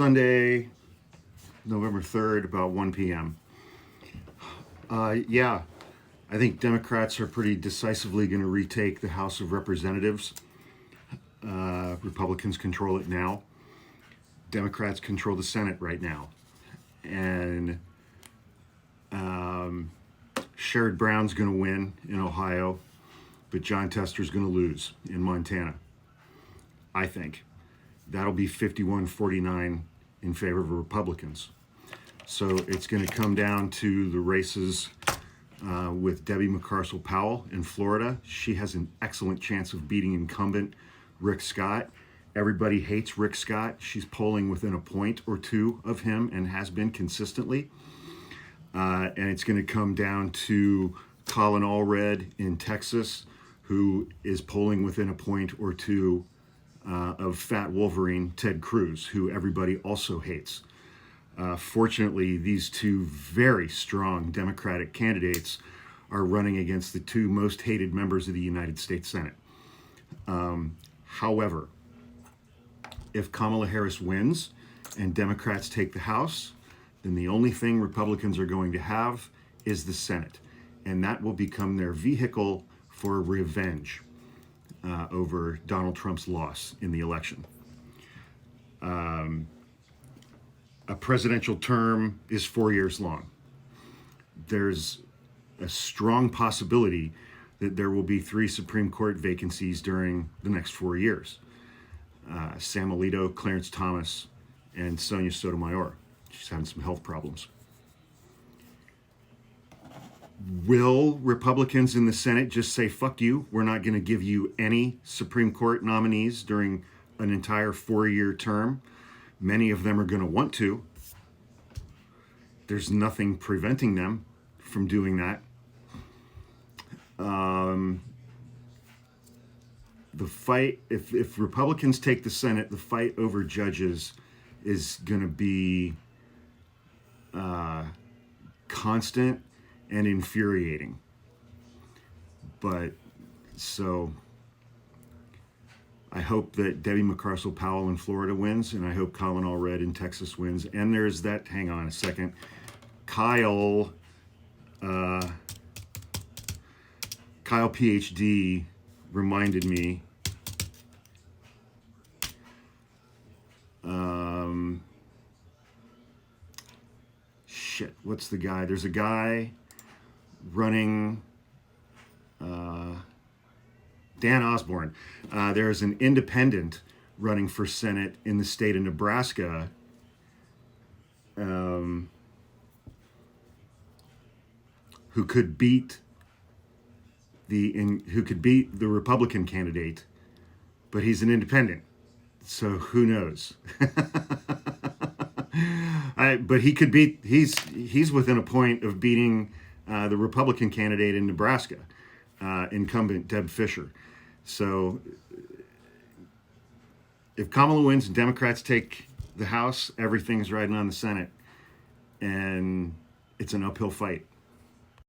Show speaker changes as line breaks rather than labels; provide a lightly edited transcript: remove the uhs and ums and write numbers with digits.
Sunday, November 3rd, about 1 p.m. Yeah, I think Democrats are pretty decisively going to retake the House of Representatives. Republicans control it now. Democrats control the Senate right now. And Sherrod Brown's going to win in Ohio, but John Tester's going to lose in Montana, I think. That'll be 51-49 in favor of Republicans. So it's going to come down to the races with Debbie McCarcel Powell in Florida. She has an excellent chance of beating incumbent Rick Scott. Everybody hates Rick Scott. She's polling within a point or two of him and has been consistently. And it's going to come down to Colin Allred in Texas, who is polling within a point or two of Fat Wolverine Ted Cruz, who everybody also hates. Fortunately, these two very strong Democratic candidates are running against the two most hated members of the United States Senate. However, if Kamala Harris wins and Democrats take the House, then the only thing Republicans are going to have is the Senate. And that will become their vehicle for revenge over Donald Trump's loss in the election. A presidential term is 4 years long. There's a strong possibility that there will be 3 Supreme Court vacancies during the next 4 years. Sam Alito, Clarence Thomas, and Sonia Sotomayor. She's having some health problems. Will Republicans in the Senate just say, fuck you, we're not going to give you any Supreme Court nominees during an entire 4-year term? Many of them are going to want to. There's nothing preventing them from doing that. The fight, if Republicans take the Senate, the fight over judges is going to be constant and infuriating. But so I hope that Debbie McCarcel Powell in Florida wins, and I hope Colin Allred in Texas wins. And there's that, hang on a second, Kyle PhD reminded me what's the guy? There's a guy running, Dan Osborne. There's an independent running for Senate in the state of Nebraska. Who could beat the Republican candidate, but he's an independent. So who knows? But he could beat. He's within a point of beating the Republican candidate in Nebraska, incumbent Deb Fischer. So if Kamala wins and Democrats take the House, everything's riding on the Senate, and it's an uphill fight.